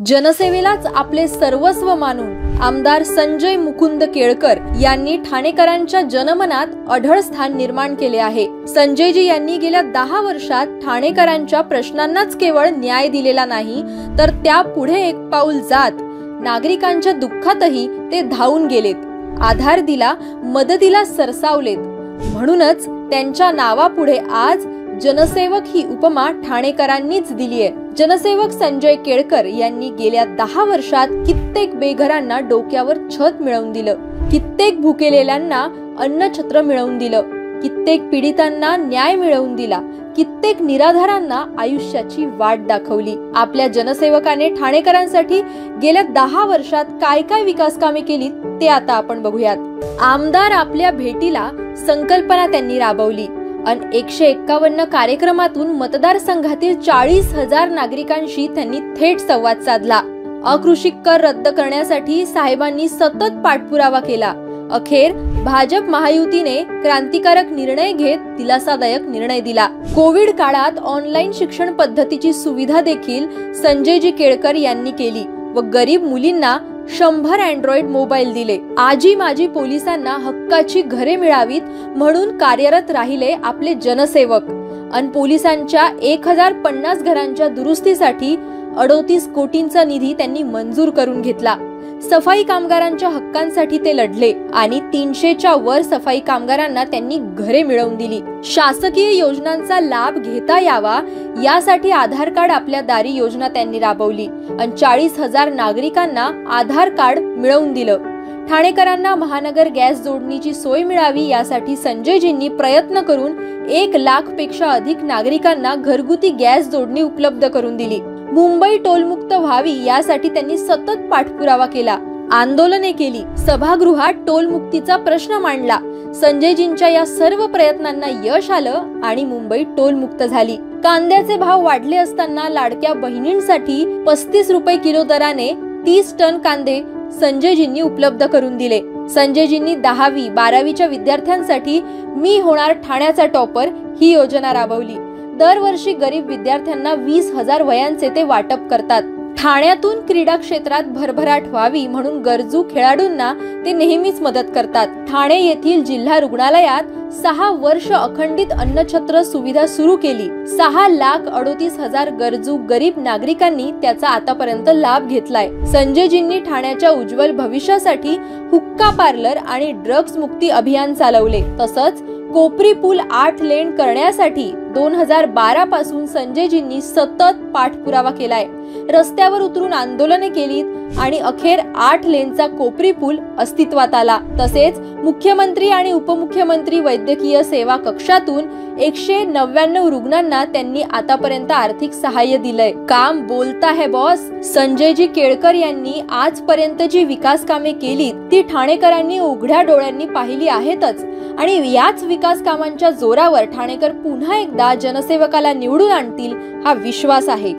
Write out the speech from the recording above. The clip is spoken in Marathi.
जनसेवेलाच आपले सर्वस्व मानून आमदार संजय मुकुंद केळकर यांनी ठाणेकरांच्या जनमनात अढळ स्थान निर्माण केले आहे। संजयजी यांनी गेल्या 10 वर्षात ठाणेकरांच्या प्रश्नांनाच केवळ न्याय दिलेला नाही, तर त्यापुढे एक पाऊल जात नागरिकांच्या दुःखातही ते धावून गेलेत, आधार दिला, मदतीला सरसावलेत। म्हणूनच त्यांच्या नावापुढे आज जनसेवक ही उपमा ठाणेकरांनीच दिली आहे। जनसेवक संजय केळकर यांनी गेल्या 10 वर्षात कित्येक बेघरांना डोक्यावर छत मिळवून दिलं, कित्येक भुकेलेल्यांना अन्नछत्र मिळवून दिलं, कित्येक पीडितांना न्याय मिळवून दिला, कित्येक निराधारांना आयुष्याची वाट दाखवली। आपल्या जनसेवकाने ठाणेकरांसाठी गेल्या 10 वर्षात काय काय विकास कामे केली ते आता आपण बघूयात। आमदार आपल्या भेटीला संकल्पना त्यांनी राबवली आणि 151 कार्यक्रमातून मतदारसंघातील 40,000 नागरिकांशी त्यांनी थेट संवाद साधला। अकृषी कर रद्द करण्यासाठी साहेबांनी सतत पाठपुरावा केला। अखेर भाजप महायुतीने क्रांतिकारक निर्णय घेत दिलासादायक निर्णय दिला। कोविड काळात ऑनलाईन शिक्षण पद्धतीची सुविधा देखील संजयजी केळकर यांनी केली व गरीब मुलींना 100 अँड्रॉइड मोबाईल दिले। आजी माजी पोलिसांना हक्काची घरे मिळावीत म्हणून कार्यरत राहिले आपले जनसेवक। आणि पोलिसांच्या 1050 घरांच्या दुरुस्तीसाठी 38 कोटींचा निधी त्यांनी मंजूर करून घेतला। सफाई कामगारांच्या हक्कांसाठी ते लढले आणि 300च्या वर सफाई कामगारांना त्यांनी घरे मिळवून दिली। शासकीय योजनांचा लाभ घेता यावा यासाठी आधार कार्ड आपल्या दारी योजना त्यांनी राबवली आणि 40,000 नागरिकांना आधार कार्ड मिळवून दिलं। ठाणेकरांना महानगर गॅस जोडणीची सोय मिळावी यासाठी संजयजींनी प्रयत्न करून 1 लाखपेक्षा अधिक नागरिकांना घरगुती गॅस जोडणी उपलब्ध करून दिली। मुंबई टोलमुक्त व्हावी यासाठी त्यांनी सतत पाठपुरावा केला, आंदोलने केली, सभागृहात टोलमुक्तीचा प्रश्न मांडला। संजयजींच्या या सर्व प्रयत्नांना यश आलं आणि मुंबई टोलमुक्त झाली। कांद्याचे भाव वाढले असताना लाडक्या बहिणींसाठी 35 रुपये किलो दराने 30 टन कांदे संजयजींनी उपलब्ध करून दिले। संजयजींनी 10वी 12वीच्या विद्यार्थ्यांसाठी मी होणार ठाण्याचा टॉपर ही योजना राबवली। दरवर्षी गरीब विद्यार्थ्यांना 20,000 वह्यांचे ते वाटप करतात। ठाण्यातून क्रीडा क्षेत्रात भरभराट व्हावी म्हणून गरजू खेळाडूंना ते नेहमीच मदत करतात। ठाणे येथील जिल्हा रुग्णालयात 6 वर्ष अखंडित अन्नछत्र सुविधा सुरू केली। 6,38,000 गरजू गरीब नागरिकांनी त्याचा आतापर्यंत लाभ घेतलाय। संजयजींनी ठाण्याच्या उज्ज्वल भविष्यासाठी हुक्का पार्लर आणि ड्रग्ज मुक्ती अभियान चालवले। तसंच कोपरी पूल 8 लेन करण्यासाठी 2012 पासून संजयजींनी सतत पाठपुरावा केलाय। रस्त्यावर उतरून आंदोलने केलीत आणि अखेर 8 लेनचा कोपरी पूल अस्तित्वात आला। तसेच मुख्यमंत्री आणि उपमुख्यमंत्री वैद्यकीय सेवा कक्षातून 199 रुग्णांना त्यांनी आतापर्यंत आर्थिक सहाय्य दिलंय। काम बोलता है बॉस। संजयजी केळकर यांनी आजपर्यंत जी विकास कामे केलीत ती ठाणेकरांनी उघड्या डोळ्यांनी पाहिली आहेतच आणि याच विकास कामांच्या जोरावर ठाणेकर पुन्हा एकदा जनसेवकाला निवडून आणतील हा विश्वास आहे।